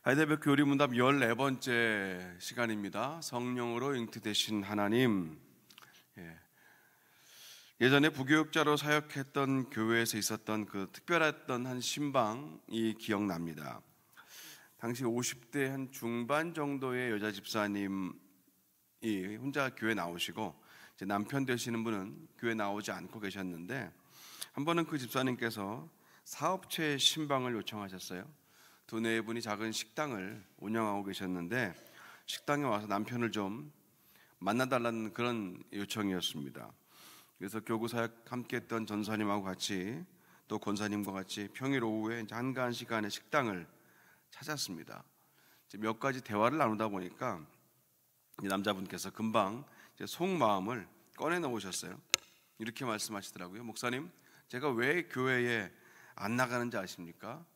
아이들별 교리 문답 14번째 시간입니다. 성령으로 잉태되신 하나님. 예전에 부교육자로 사역했던 교회에서 있었던 그 특별했던 한 신방이 기억납니다. 당시 50대 한 중반 정도의 여자 집사님이 혼자 교회 나오시고, 이제 남편 되시는 분은 교회 나오지 않고 계셨는데, 한 번은 그 집사님께서 사업체 신방을 요청하셨어요. 두네 분이 작은 식당을 운영하고 계셨는데, 식당에 와서 남편을 좀 만나달라는 그런 요청이었습니다. 그래서 교구 사역 함께했던 전사님하고 같이, 또 권사님과 같이 평일 오후에 한가한 시간에 식당을 찾았습니다. 몇 가지 대화를 나누다 보니까 남자분께서 금방 속마음을 꺼내 놓으셨어요. 이렇게 말씀하시더라고요. 목사님, 제가 왜 교회에 안 나가는지 아십니까?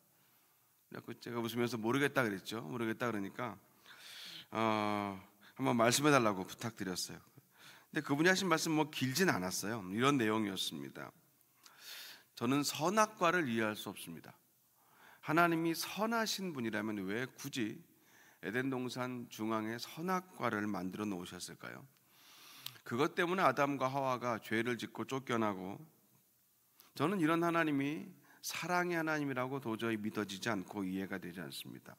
제가 웃으면서 모르겠다 그랬죠. 모르겠다 그러니까 한번 말씀해 달라고 부탁드렸어요. 근데 그분이 하신 말씀 길진 않았어요. 이런 내용이었습니다. 저는 선악과를 이해할 수 없습니다. 하나님이 선하신 분이라면 왜 굳이 에덴 동산 중앙에 선악과를 만들어 놓으셨을까요? 그것 때문에 아담과 하와가 죄를 짓고 쫓겨나고, 저는 이런 하나님이 사랑의 하나님이라고 도저히 믿어지지 않고 이해가 되지 않습니다.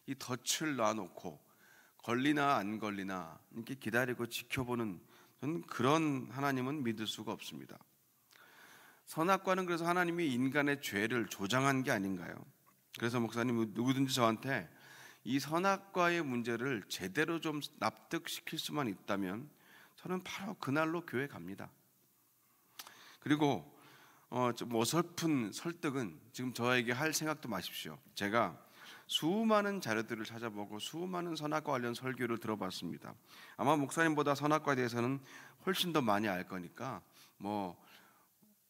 이 덫을 놔놓고 걸리나 안 걸리나 이렇게 기다리고 지켜보는, 저는 그런 하나님은 믿을 수가 없습니다. 선악과는 그래서 하나님이 인간의 죄를 조장한 게 아닌가요? 그래서 목사님, 누구든지 저한테 이 선악과의 문제를 제대로 좀 납득시킬 수만 있다면 저는 바로 그날로 교회 갑니다. 그리고 좀 어설픈 설득은 지금 저에게 할 생각도 마십시오. 제가 수많은 자료들을 찾아보고 수많은 선악과 관련 설교를 들어봤습니다. 아마 목사님보다 선악과에 대해서는 훨씬 더 많이 알 거니까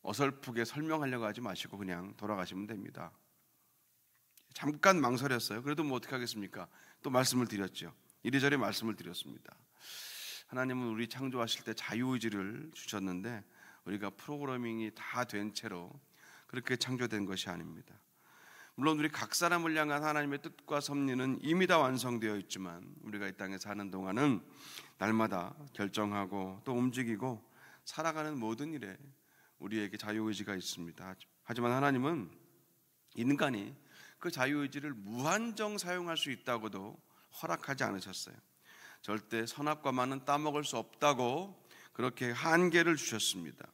어설프게 설명하려고 하지 마시고 그냥 돌아가시면 됩니다. 잠깐 망설였어요. 그래도 어떻게 하겠습니까? 또 말씀을 드렸죠. 이리저리 말씀을 드렸습니다. 하나님은 우리 창조하실 때 자유의지를 주셨는데 우리가 프로그래밍이 다 된 채로 그렇게 창조된 것이 아닙니다. 물론 우리 각 사람을 향한 하나님의 뜻과 섭리는 이미 다 완성되어 있지만, 우리가 이 땅에 사는 동안은 날마다 결정하고 또 움직이고 살아가는 모든 일에 우리에게 자유의지가 있습니다. 하지만 하나님은 인간이 그 자유의지를 무한정 사용할 수 있다고도 허락하지 않으셨어요. 절대 선악과만은 따먹을 수 없다고 그렇게 한계를 주셨습니다.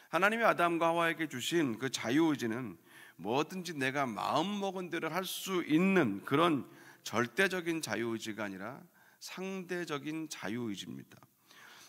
하나님이 아담과 하와에게 주신 그 자유의지는 뭐든지 내가 마음먹은 대로 할 수 있는 그런 절대적인 자유의지가 아니라 상대적인 자유의지입니다.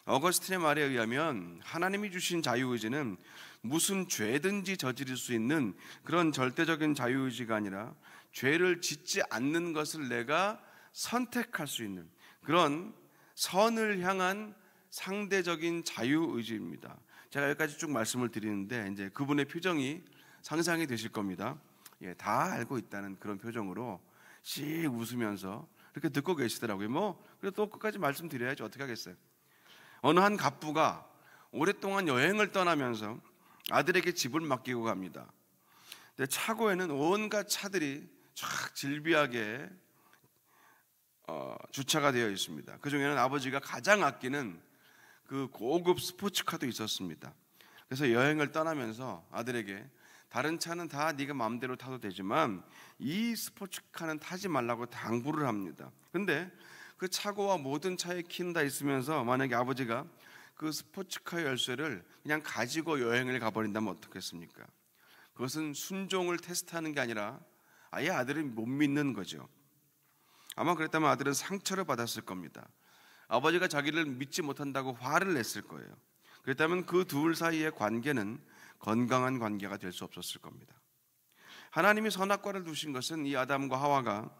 어거스틴의 말에 의하면 하나님이 주신 자유의지는 무슨 죄든지 저지를 수 있는 그런 절대적인 자유의지가 아니라 죄를 짓지 않는 것을 내가 선택할 수 있는 그런 선을 향한 상대적인 자유의지입니다. 제가 여기까지 쭉 말씀을 드리는데 이제 그분의 표정이 상상이 되실 겁니다. 다 알고 있다는 그런 표정으로 씩 웃으면서 이렇게 듣고 계시더라고요. 그래도 또 끝까지 말씀드려야지 어떻게 하겠어요. 어느 한 갑부가 오랫동안 여행을 떠나면서 아들에게 집을 맡기고 갑니다. 근데 차고에는 온갖 차들이 쫙 질비하게 주차가 되어 있습니다. 그 중에는 아버지가 가장 아끼는 그 고급 스포츠카도 있었습니다. 그래서 여행을 떠나면서 아들에게 다른 차는 다 네가 마음대로 타도 되지만 이 스포츠카는 타지 말라고 당부를 합니다. 근데 그 차고와 모든 차의 키는 다 있으면서 만약에 아버지가 그 스포츠카 열쇠를 그냥 가지고 여행을 가버린다면 어떻겠습니까? 그것은 순종을 테스트하는 게 아니라 아예 아들을 못 믿는 거죠. 아마 그랬다면 아들은 상처를 받았을 겁니다. 아버지가 자기를 믿지 못한다고 화를 냈을 거예요. 그렇다면 그 둘 사이의 관계는 건강한 관계가 될 수 없었을 겁니다. 하나님이 선악과를 두신 것은 이 아담과 하와가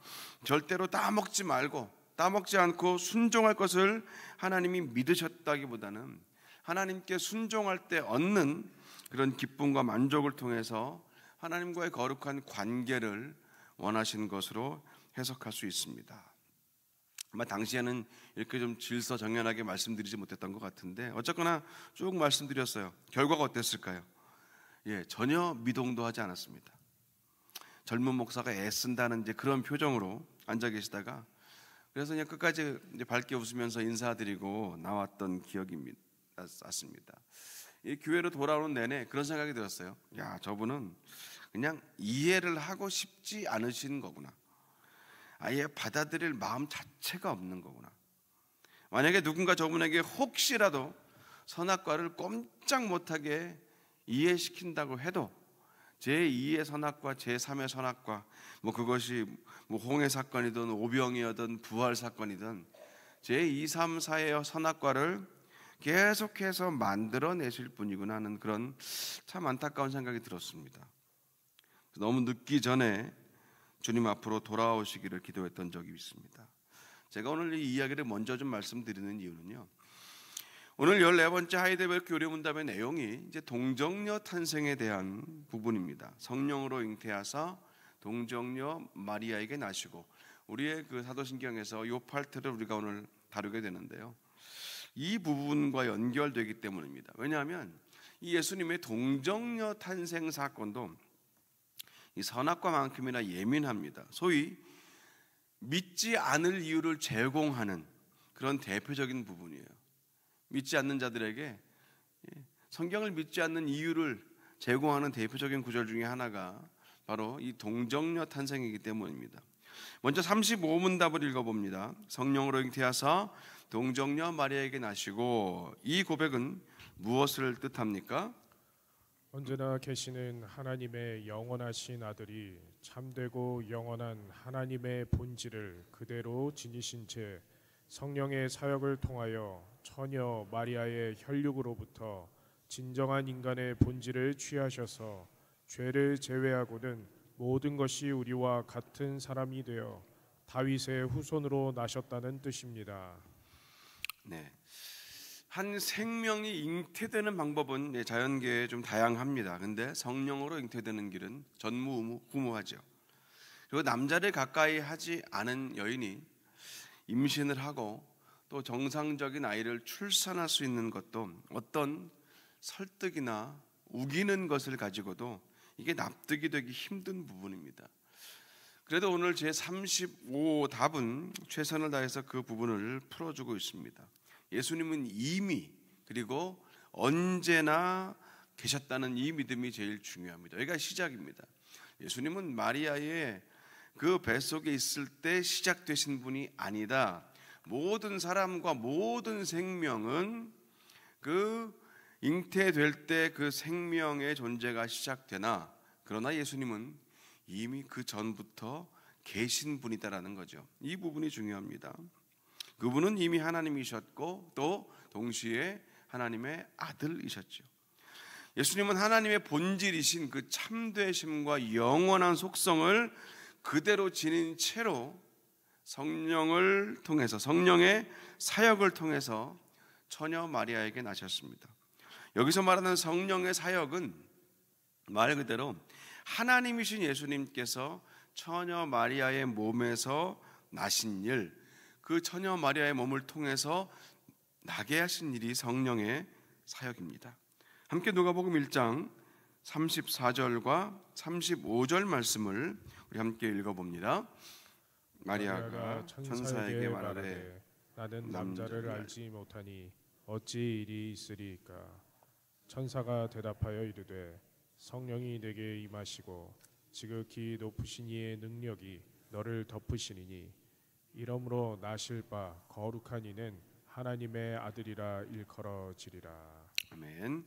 절대로 따먹지 말고 따먹지 않고 순종할 것을 하나님이 믿으셨다기보다는 하나님께 순종할 때 얻는 그런 기쁨과 만족을 통해서 하나님과의 거룩한 관계를 원하신 것으로 해석할 수 있습니다. 아마 당시에는 이렇게 좀 질서정연하게 말씀드리지 못했던 것 같은데 어쨌거나 쭉 말씀드렸어요. 결과가 어땠을까요? 전혀 미동도 하지 않았습니다. 젊은 목사가 애쓴다는 이제 그런 표정으로 앉아 계시다가 그래서 그냥 끝까지 이제 밝게 웃으면서 인사드리고 나왔던 기억이 났습니다. 이 교회로 돌아오는 내내 그런 생각이 들었어요. 야, 저분은 그냥 이해를 하고 싶지 않으신 거구나. 아예 받아들일 마음 자체가 없는 거구나. 만약에 누군가 저분에게 혹시라도 선악과를 꼼짝 못하게 이해시킨다고 해도 제2의 선악과 제3의 선악과 그것이 홍해 사건이든 오병이어든 부활 사건이든 제2, 3, 4의 선악과를 계속해서 만들어내실 분이구나 하는 그런 참 안타까운 생각이 들었습니다. 너무 늦기 전에 주님 앞으로 돌아오시기를 기도했던 적이 있습니다. 제가 오늘 이 이야기를 먼저 좀 말씀드리는 이유는요, 오늘 14번째 하이델베르크 요리문답의 내용이 이제 동정녀 탄생에 대한 부분입니다. 성령으로 잉태하사 동정녀 마리아에게 나시고, 우리의 그 사도신경에서 요 파트를 우리가 오늘 다루게 되는데요, 이 부분과 연결되기 때문입니다. 왜냐하면 이 예수님의 동정녀 탄생 사건도 이 선악과만큼이나 예민합니다. 소위 믿지 않을 이유를 제공하는 그런 대표적인 부분이에요. 믿지 않는 자들에게 성경을 믿지 않는 이유를 제공하는 대표적인 구절 중에 하나가 바로 이 동정녀 탄생이기 때문입니다. 먼저 35문답을 읽어봅니다. 성령으로 잉태하사 동정녀 마리아에게 나시고, 이 고백은 무엇을 뜻합니까? 언제나 계시는 하나님의 영원하신 아들이 참되고 영원한 하나님의 본질을 그대로 지니신 채 성령의 사역을 통하여 처녀 마리아의 혈육으로부터 진정한 인간의 본질을 취하셔서 죄를 제외하고는 모든 것이 우리와 같은 사람이 되어 다윗의 후손으로 나셨다는 뜻입니다. 네, 한 생명이 잉태되는 방법은 자연계에 좀 다양합니다. 근데 성령으로 잉태되는 길은 전무후무하죠. 그리고 남자를 가까이 하지 않은 여인이 임신을 하고 또 정상적인 아이를 출산할 수 있는 것도 어떤 설득이나 우기는 것을 가지고도 이게 납득이 되기 힘든 부분입니다. 그래도 오늘 제35 답은 최선을 다해서 그 부분을 풀어주고 있습니다. 예수님은 이미 그리고 언제나 계셨다는 이 믿음이 제일 중요합니다. 여기가 시작입니다. 예수님은 마리아의 그 뱃속에 있을 때 시작되신 분이 아니다. 모든 사람과 모든 생명은 그 잉태될 때 그 생명의 존재가 시작되나, 그러나 예수님은 이미 그 전부터 계신 분이다라는 거죠. 이 부분이 중요합니다. 그분은 이미 하나님이셨고 또 동시에 하나님의 아들이셨죠. 예수님은 하나님의 본질이신 그 참되심과 영원한 속성을 그대로 지닌 채로 성령을 통해서, 성령의 사역을 통해서 처녀 마리아에게 나셨습니다. 여기서 말하는 성령의 사역은 말 그대로 하나님이신 예수님께서 처녀 마리아의 몸에서 나신 일, 그 처녀 마리아의 몸을 통해서 나게 하신 일이 성령의 사역입니다. 함께 누가복음 1장 34절과 35절 말씀을 우리 함께 읽어봅니다. 마리아가 천사에게 말하되 나는 남자를 알지 못하니 어찌 일이 있으리이까. 천사가 대답하여 이르되 성령이 내게 임하시고 지극히 높으신 이의 능력이 너를 덮으시니니 이러므로 나실 바 거룩한 이는 하나님의 아들이라 일컬어지리라. 아멘.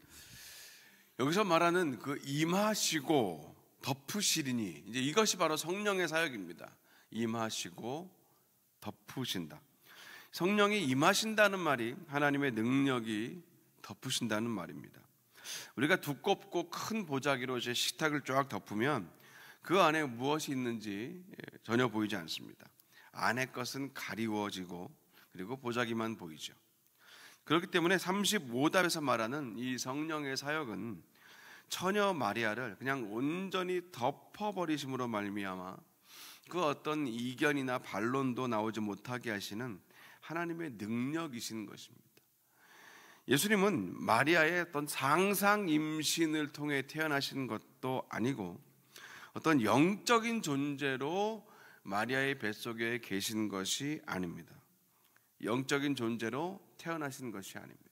여기서 말하는 그 임하시고 덮으시리니, 이제 이것이 바로 성령의 사역입니다. 임하시고 덮으신다. 성령이 임하신다는 말이 하나님의 능력이 덮으신다는 말입니다. 우리가 두껍고 큰 보자기로 제 식탁을 쫙 덮으면 그 안에 무엇이 있는지 전혀 보이지 않습니다. 안에 것은 가리워지고 그리고 보자기만 보이죠. 그렇기 때문에 35답에서 말하는 이 성령의 사역은 처녀 마리아를 그냥 온전히 덮어버리심으로 말미암아 그 어떤 이견이나 반론도 나오지 못하게 하시는 하나님의 능력이신 것입니다. 예수님은 마리아의 어떤 상상 임신을 통해 태어나신 것도 아니고 어떤 영적인 존재로 마리아의 뱃속에 계신 것이 아닙니다. 영적인 존재로 태어나신 것이 아닙니다.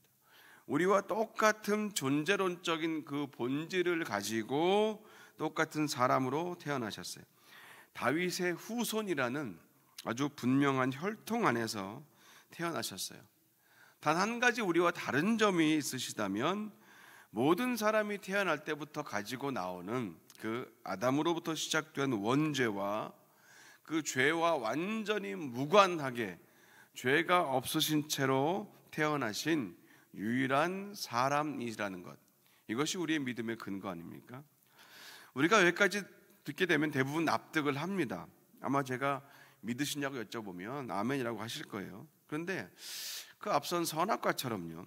우리와 똑같은 존재론적인 그 본질을 가지고 똑같은 사람으로 태어나셨어요. 다윗의 후손이라는 아주 분명한 혈통 안에서 태어나셨어요. 단 한 가지 우리와 다른 점이 있으시다면 모든 사람이 태어날 때부터 가지고 나오는 그 아담으로부터 시작된 원죄와 그 죄와 완전히 무관하게 죄가 없으신 채로 태어나신 유일한 사람이라는 것, 이것이 우리의 믿음의 근거 아닙니까? 우리가 여기까지 듣게 되면 대부분 납득을 합니다. 아마 제가 믿으시냐고 여쭤보면 아멘이라고 하실 거예요. 그런데 그 앞선 선악과처럼요,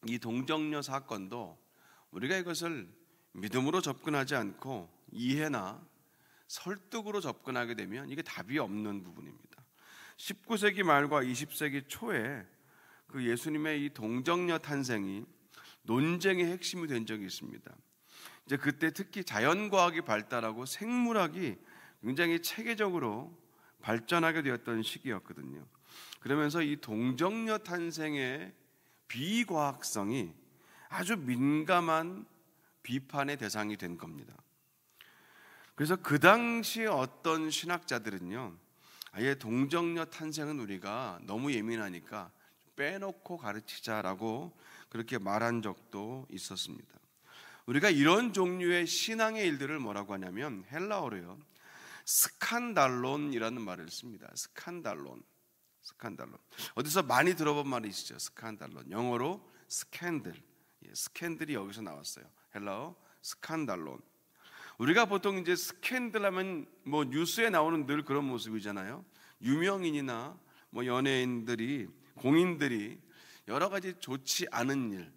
이 동정녀 사건도 우리가 이것을 믿음으로 접근하지 않고 이해나 설득으로 접근하게 되면 이게 답이 없는 부분입니다. 19세기 말과 20세기 초에 그 예수님의 이 동정녀 탄생이 논쟁의 핵심이 된 적이 있습니다. 이제 그때 특히 자연과학이 발달하고 생물학이 굉장히 체계적으로 발전하게 되었던 시기였거든요. 그러면서 이 동정녀 탄생의 비과학성이 아주 민감한 비판의 대상이 된 겁니다. 그래서 그 당시에 어떤 신학자들은요, 아예 동정녀 탄생은 우리가 너무 예민하니까 빼놓고 가르치자라고 그렇게 말한 적도 있었습니다. 우리가 이런 종류의 신앙의 일들을 뭐라고 하냐면 헬라어로요, 스칸달론이라는 말을 씁니다. 스칸달론. 어디서 많이 들어본 말이시죠? 스칸달론. 영어로 스캔들. 스캔들이 여기서 나왔어요. 헬라어 스칸달론. 우리가 보통 이제 스캔들 하면 뭐 뉴스에 나오는 늘 그런 모습이잖아요. 유명인이나 뭐 연예인들이, 공인들이 여러 가지 좋지 않은 일,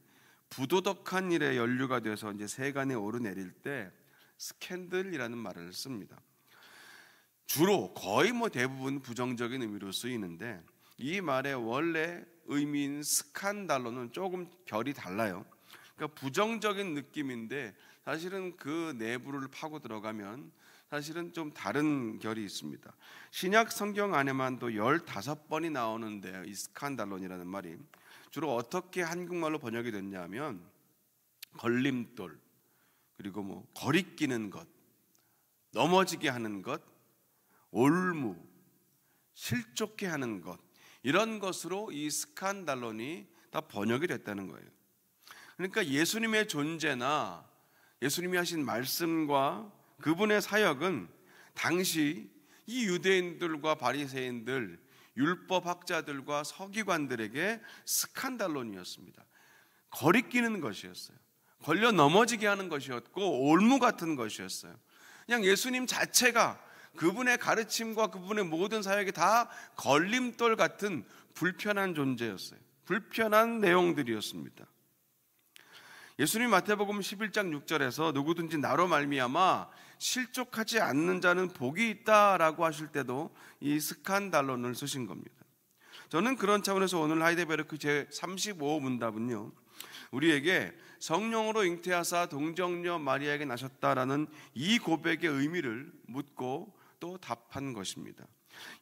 부도덕한 일에 연루가 돼서 이제 세간에 오르내릴 때 스캔들이라는 말을 씁니다. 주로 거의 뭐 대부분 부정적인 의미로 쓰이는데 이 말의 원래 의미인 스칸달로는 조금 결이 달라요. 그러니까 부정적인 느낌인데 사실은 그 내부를 파고 들어가면 사실은 좀 다른 결이 있습니다. 신약 성경 안에만도 15번이 나오는데 이 스칸달론이라는 말이 주로 어떻게 한국말로 번역이 됐냐면 걸림돌, 그리고 뭐 거리끼는 것, 넘어지게 하는 것, 올무, 실족해 하는 것, 이런 것으로 이 스칸달론이 다 번역이 됐다는 거예요. 그러니까 예수님의 존재나 예수님이 하신 말씀과 그분의 사역은 당시 이 유대인들과 바리새인들, 율법학자들과 서기관들에게 스칸달론이었습니다. 거리끼는 것이었어요. 걸려 넘어지게 하는 것이었고 올무 같은 것이었어요. 그냥 예수님 자체가 그분의 가르침과 그분의 모든 사역이 다 걸림돌 같은 불편한 존재였어요. 불편한 내용들이었습니다. 예수님 마태복음 11장 6절에서 누구든지 나로 말미암아 실족하지 않는 자는 복이 있다라고 하실 때도 이 스칸달론을 쓰신 겁니다. 저는 그런 차원에서 오늘 하이데베르크 제35호 문답은요, 우리에게 성령으로 잉태하사 동정녀 마리아에게 나셨다라는 이 고백의 의미를 묻고 또 답한 것입니다.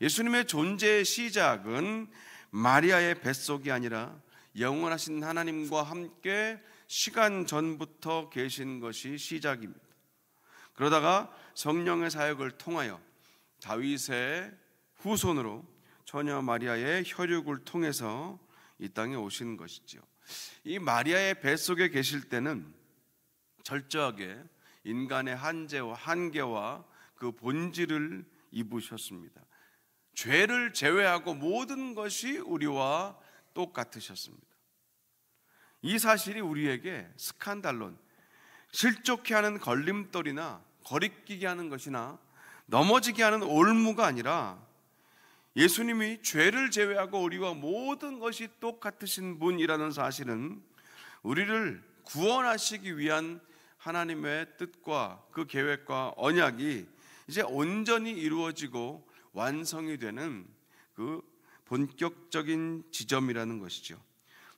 예수님의 존재의 시작은 마리아의 뱃속이 아니라 영원하신 하나님과 함께 시간 전부터 계신 것이 시작입니다. 그러다가 성령의 사역을 통하여 다윗의 후손으로 처녀 마리아의 혈육을 통해서 이 땅에 오신 것이죠. 이 마리아의 뱃속에 계실 때는 철저하게 인간의 한계와 그 본질을 입으셨습니다. 죄를 제외하고 모든 것이 우리와 똑같으셨습니다. 이 사실이 우리에게 스칸달론, 실족해 하는 걸림돌이나 거리끼게 하는 것이나 넘어지게 하는 올무가 아니라 예수님이 죄를 제외하고 우리와 모든 것이 똑같으신 분이라는 사실은 우리를 구원하시기 위한 하나님의 뜻과 그 계획과 언약이 이제 온전히 이루어지고 완성이 되는 그 본격적인 지점이라는 것이죠.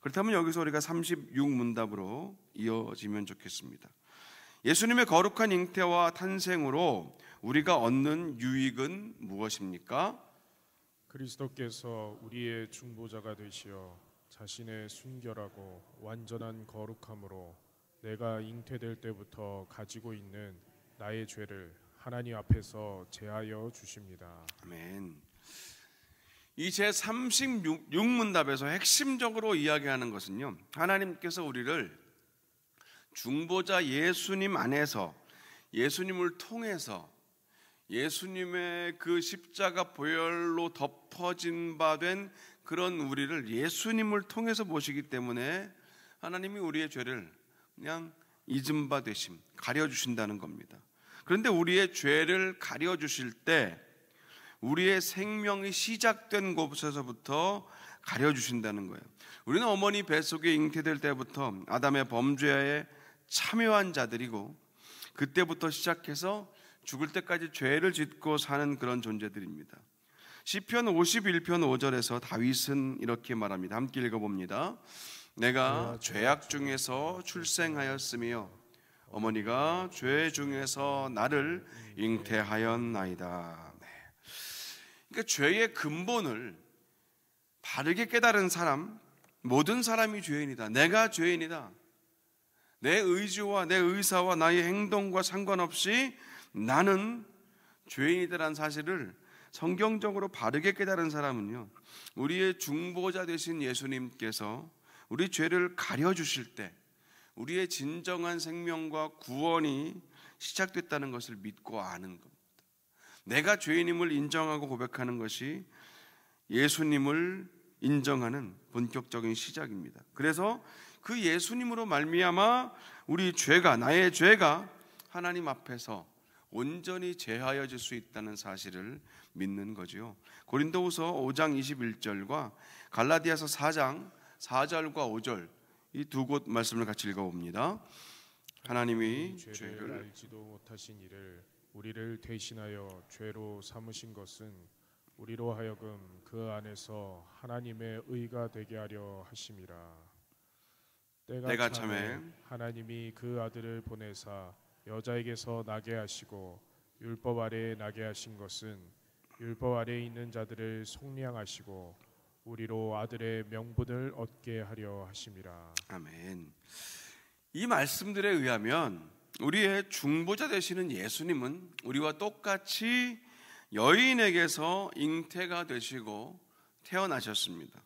그렇다면 여기서 우리가 36문답으로 이어지면 좋겠습니다. 예수님의 거룩한 잉태와 탄생으로 우리가 얻는 유익은 무엇입니까? 그리스도께서 우리의 중보자가 되시어 자신의 순결하고 완전한 거룩함으로 내가 잉태될 때부터 가지고 있는 나의 죄를 하나님 앞에서 제하여 주십니다. 아멘. 이 제36문답에서 핵심적으로 이야기하는 것은요, 하나님께서 우리를 중보자 예수님 안에서, 예수님을 통해서, 예수님의 그 십자가 보혈로 덮어진 바 된 그런 우리를 예수님을 통해서 보시기 때문에 하나님이 우리의 죄를 그냥 잊은 바 되심, 가려주신다는 겁니다. 그런데 우리의 죄를 가려주실 때 우리의 생명이 시작된 곳에서부터 가려주신다는 거예요. 우리는 어머니 뱃속에 잉태될 때부터 아담의 범죄에 참여한 자들이고, 그때부터 시작해서 죽을 때까지 죄를 짓고 사는 그런 존재들입니다. 시편 51편 5절에서 다윗은 이렇게 말합니다. 함께 읽어봅니다. 내가 죄악 중에서 출생하였으며 어머니가 죄 중에서 나를 잉태하였나이다. 그러니까 죄의 근본을 바르게 깨달은 사람, 모든 사람이 죄인이다. 내가 죄인이다. 내 의지와 내 의사와 나의 행동과 상관없이 나는 죄인이다라는 사실을 성경적으로 바르게 깨달은 사람은요, 우리의 중보자 되신 예수님께서 우리 죄를 가려주실 때 우리의 진정한 생명과 구원이 시작됐다는 것을 믿고 아는 겁니다. 내가 죄인임을 인정하고 고백하는 것이 예수님을 인정하는 본격적인 시작입니다. 그래서 그 예수님으로 말미암아 우리 죄가, 나의 죄가 하나님 앞에서 온전히 제하여질 수 있다는 사실을 믿는 거죠. 고린도후서 5장 21절과 갈라디아서 4장 4절과 5절 이 두 곳 말씀을 같이 읽어봅니다. 하나님이 죄를 알지도 못하신 이를 우리를 대신하여 죄로 삼으신 것은 우리로 하여금 그 안에서 하나님의 의가 되게 하려 하심이라. 때가 차매 하나님이 그 아들을 보내사 여자에게서 나게 하시고 율법 아래에 나게 하신 것은 율법 아래에 있는 자들을 속량하시고 우리로 아들의 명분을 얻게 하려 하심이라. 아멘. 이 말씀들에 의하면 우리의 중보자 되시는 예수님은 우리와 똑같이 여인에게서 잉태가 되시고 태어나셨습니다.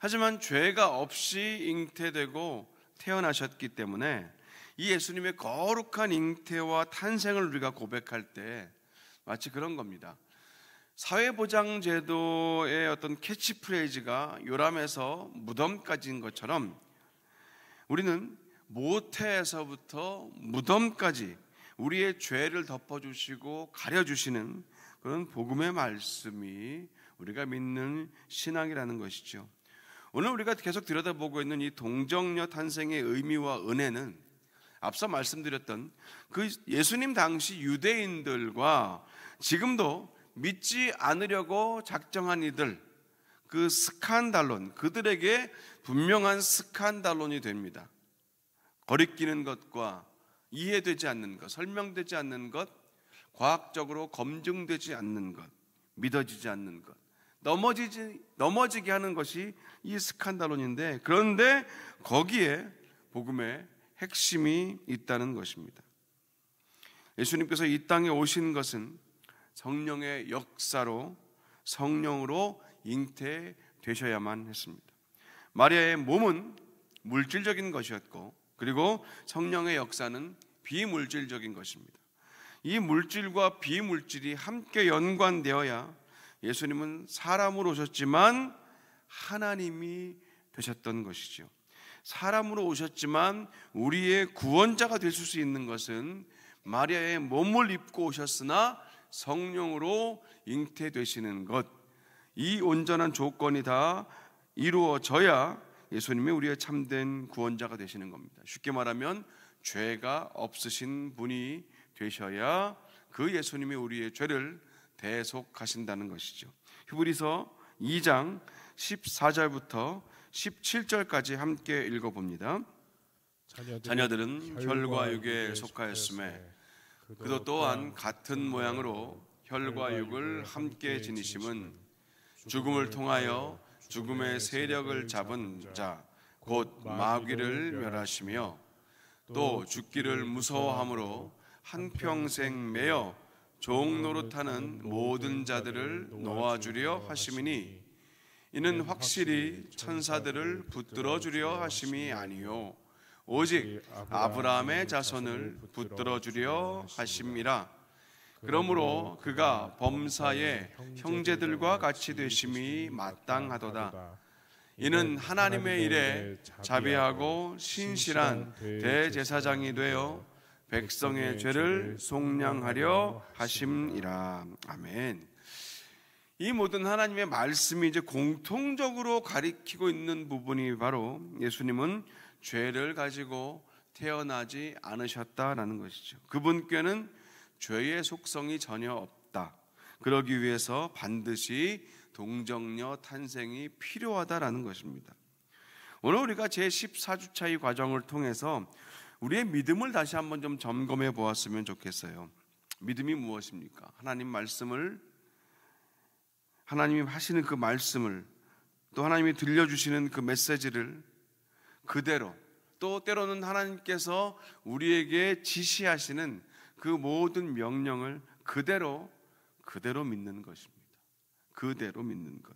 하지만 죄가 없이 잉태되고 태어나셨기 때문에 이 예수님의 거룩한 잉태와 탄생을 우리가 고백할 때 마치 그런 겁니다. 사회보장제도의 어떤 캐치프레이즈가 요람에서 무덤까지인 것처럼 우리는 모태에서부터 무덤까지 우리의 죄를 덮어주시고 가려주시는 그런 복음의 말씀이 우리가 믿는 신앙이라는 것이죠. 오늘 우리가 계속 들여다보고 있는 이 동정녀 탄생의 의미와 은혜는 앞서 말씀드렸던 그 예수님 당시 유대인들과 지금도 믿지 않으려고 작정한 이들, 그 스칸달론, 그들에게 분명한 스칸달론이 됩니다. 거리끼는 것과 이해되지 않는 것, 설명되지 않는 것, 과학적으로 검증되지 않는 것, 믿어지지 않는 것, 넘어지게 하는 것이 이 스칸달론인데, 그런데 거기에 복음의 핵심이 있다는 것입니다. 예수님께서 이 땅에 오신 것은 성령의 역사로, 성령으로 잉태되셔야만 했습니다. 마리아의 몸은 물질적인 것이었고, 그리고 성령의 역사는 비물질적인 것입니다. 이 물질과 비물질이 함께 연관되어야 예수님은 사람으로 오셨지만 하나님이 되셨던 것이죠. 사람으로 오셨지만 우리의 구원자가 되실 수 있는 것은 마리아의 몸을 입고 오셨으나 성령으로 잉태되시는 것, 이 온전한 조건이 다 이루어져야 예수님이 우리의 참된 구원자가 되시는 겁니다. 쉽게 말하면 죄가 없으신 분이 되셔야 그 예수님이 우리의 죄를 대속하신다는 것이죠. 히브리서 2장 14절부터 17절까지 함께 읽어봅니다. 자녀들은 혈과 육에 속하였음에 그도 또한 같은 모양으로 혈과 육을 함께 지니심은 죽음을 통하여 죽음의 세력을 잡은 자 곧 마귀를 멸하시며 또 죽기를 무서워함으로 한평생 매여 종 노릇하는 모든 자들을 놓아주려 하심이니 이는 확실히 천사들을 붙들어 주려 하심이 아니요 오직 아브라함의 자손을 붙들어 주려 하심이라. 그러므로 그가 범사의 형제들과 같이 되심이 마땅하도다. 이는 하나님의 일에 자비하고 신실한 대제사장이 되어 백성의 죄를 속량하려 하심이라. 아멘. 이 모든 하나님의 말씀이 이제 공통적으로 가리키고 있는 부분이 바로 예수님은 죄를 가지고 태어나지 않으셨다라는 것이죠. 그분께는 죄의 속성이 전혀 없다. 그러기 위해서 반드시 동정녀 탄생이 필요하다라는 것입니다. 오늘 우리가 제14주차 이 과정을 통해서 우리의 믿음을 다시 한번 좀 점검해 보았으면 좋겠어요. 믿음이 무엇입니까? 하나님이 하시는 그 말씀을, 또 하나님이 들려주시는 그 메시지를 그대로, 또 때로는 하나님께서 우리에게 지시하시는 그 모든 명령을 그대로 믿는 것입니다. 그대로 믿는 것.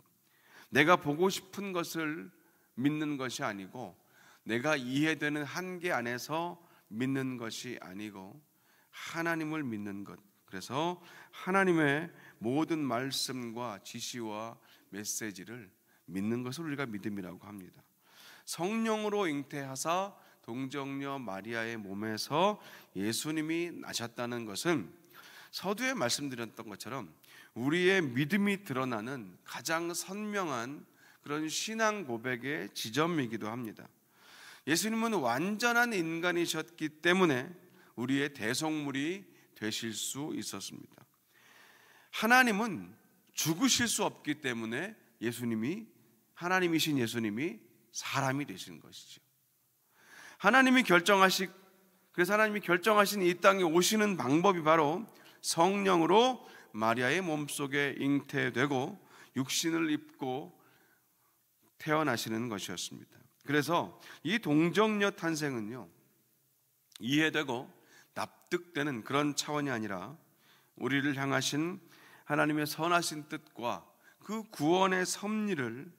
내가 보고 싶은 것을 믿는 것이 아니고, 내가 이해되는 한계 안에서 믿는 것이 아니고 하나님을 믿는 것. 그래서 하나님의 모든 말씀과 지시와 메시지를 믿는 것을 우리가 믿음이라고 합니다. 성령으로 잉태하사 동정녀 마리아의 몸에서 예수님이 나셨다는 것은 서두에 말씀드렸던 것처럼 우리의 믿음이 드러나는 가장 선명한 그런 신앙 고백의 지점이기도 합니다. 예수님은 완전한 인간이셨기 때문에 우리의 대속물이 되실 수 있었습니다. 하나님은 죽으실 수 없기 때문에 하나님이신 예수님이 사람이 되신 것이죠. 그래서 하나님이 결정하신 이 땅에 오시는 방법이 바로 성령으로 마리아의 몸속에 잉태되고 육신을 입고 태어나시는 것이었습니다. 그래서 이 동정녀 탄생은요, 이해되고 납득되는 그런 차원이 아니라 우리를 향하신 하나님의 선하신 뜻과 그 구원의 섭리를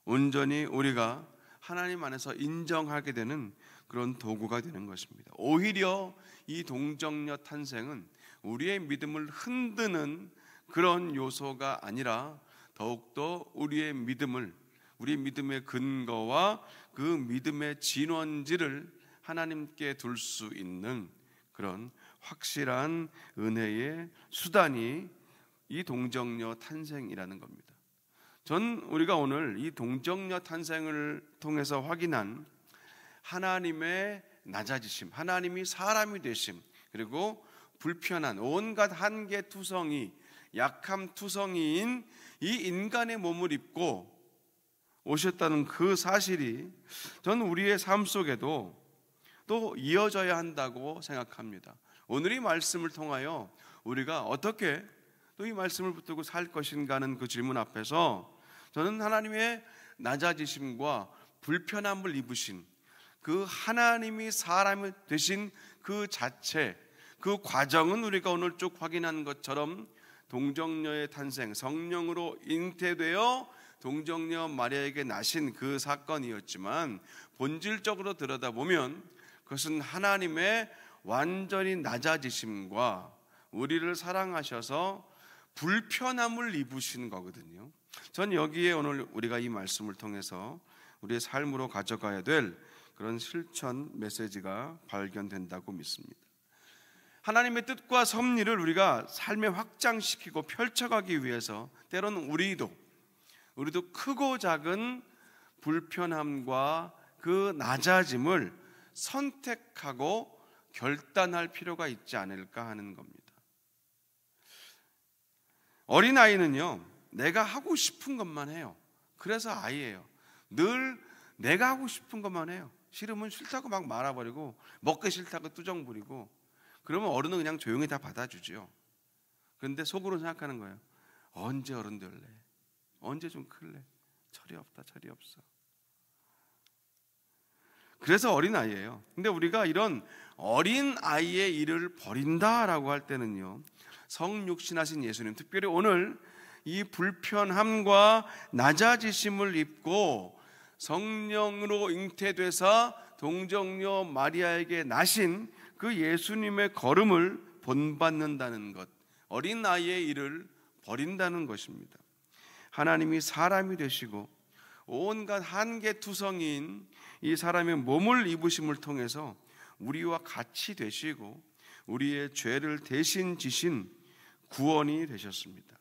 온전히 우리가 하나님 안에서 인정하게 되는 그런 도구가 되는 것입니다. 오히려 이 동정녀 탄생은 우리의 믿음을 흔드는 그런 요소가 아니라 더욱더 우리의 믿음의 근거와 그 믿음의 진원지를 하나님께 둘 수 있는 그런 확실한 은혜의 수단이 이 동정녀 탄생이라는 겁니다. 우리가 오늘 이 동정녀 탄생을 통해서 확인한 하나님의 낮아지심, 하나님이 사람이 되심, 그리고 불편한 온갖 한계투성이, 약함투성이인 이 인간의 몸을 입고 오셨다는 그 사실이 저는 우리의 삶 속에도 또 이어져야 한다고 생각합니다. 오늘 이 말씀을 통하여 우리가 어떻게 또 이 말씀을 붙들고 살 것인가 하는 그 질문 앞에서 저는 하나님의 낮아지심과 불편함을 입으신 그 하나님이 사람이 되신 그 자체, 그 과정은 우리가 오늘 쭉 확인한 것처럼 동정녀의 탄생, 성령으로 잉태되어 동정녀 마리아에게 나신 그 사건이었지만 본질적으로 들여다보면 그것은 하나님의 완전히 낮아지심과 우리를 사랑하셔서 불편함을 입으신 거거든요. 전 여기에 오늘 우리가 이 말씀을 통해서 우리의 삶으로 가져가야 될 그런 실천 메시지가 발견된다고 믿습니다. 하나님의 뜻과 섭리를 우리가 삶에 확장시키고 펼쳐가기 위해서 때로는 우리도 크고 작은 불편함과 그 낮아짐을 선택하고 결단할 필요가 있지 않을까 하는 겁니다. 어린아이는요, 내가 하고 싶은 것만 해요. 그래서 아이예요. 늘 내가 하고 싶은 것만 해요. 싫으면 싫다고 막 말아버리고 먹기 싫다고 뚜정 부리고 그러면 어른은 그냥 조용히 다 받아주죠. 그런데 속으로 생각하는 거예요. 언제 어른 될래? 언제 좀 클래? 철이 없다, 철이 없어. 그래서 어린아이예요. 근데 우리가 이런 어린아이의 일을 버린다라고 할 때는요, 성육신하신 예수님, 특별히 오늘 이 불편함과 낮아지심을 입고 성령으로 잉태되사 동정녀 마리아에게 나신 그 예수님의 걸음을 본받는다는 것, 어린아이의 일을 버린다는 것입니다. 하나님이 사람이 되시고 온갖 한계투성이인 이 사람의 몸을 입으심을 통해서 우리와 같이 되시고 우리의 죄를 대신 지신 구원이 되셨습니다.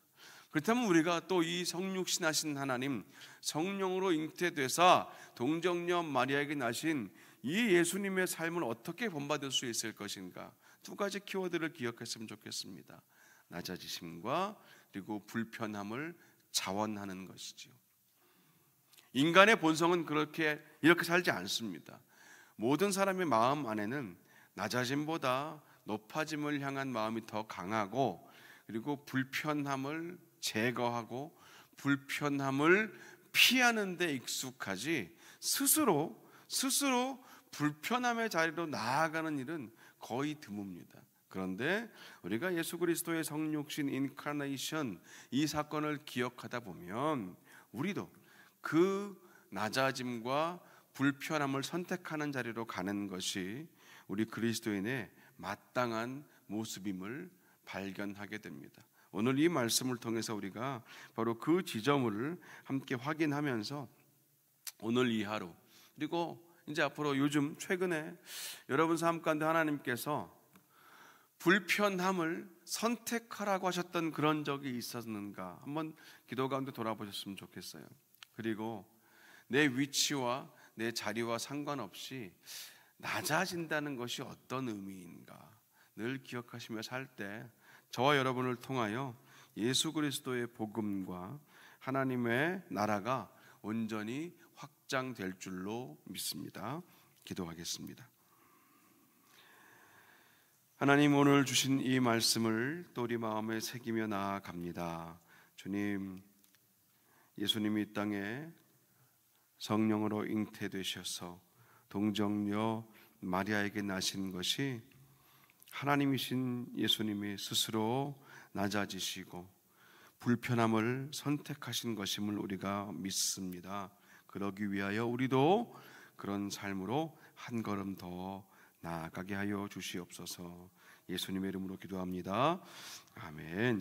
그렇다면 우리가 또 이 성육신하신 하나님, 성령으로 잉태되사 동정녀 마리아에게 나신 이 예수님의 삶을 어떻게 본받을 수 있을 것인가? 두 가지 키워드를 기억했으면 좋겠습니다. 낮아지심과 그리고 불편함을 자원하는 것이지요. 인간의 본성은 이렇게 살지 않습니다. 모든 사람의 마음 안에는 낮아짐보다 높아짐을 향한 마음이 더 강하고, 그리고 불편함을 제거하고 불편함을 피하는 데 익숙하지 스스로 불편함의 자리로 나아가는 일은 거의 드뭅니다. 그런데 우리가 예수 그리스도의 성육신 인카네이션 이 사건을 기억하다 보면 우리도 그 낮아짐과 불편함을 선택하는 자리로 가는 것이 우리 그리스도인의 마땅한 모습임을 발견하게 됩니다. 오늘 이 말씀을 통해서 우리가 바로 그 지점을 함께 확인하면서 오늘 이 하루, 그리고 이제 앞으로 요즘 최근에 여러분 삶 가운데 하나님께서 불편함을 선택하라고 하셨던 그런 적이 있었는가 한번 기도 가운데 돌아보셨으면 좋겠어요. 그리고 내 위치와 내 자리와 상관없이 낮아진다는 것이 어떤 의미인가 늘 기억하시며 살 때 저와 여러분을 통하여 예수 그리스도의 복음과 하나님의 나라가 온전히 확장될 줄로 믿습니다. 기도하겠습니다. 하나님, 오늘 주신 이 말씀을 또 우리 마음에 새기며 나아갑니다. 주님, 예수님이 이 땅에 성령으로 잉태되셔서 동정녀 마리아에게 나신 것이 하나님이신 예수님이 스스로 낮아지시고 불편함을 선택하신 것임을 우리가 믿습니다. 그러기 위하여 우리도 그런 삶으로 한 걸음 더 나아가게 하여 주시옵소서. 예수님의 이름으로 기도합니다. 아멘.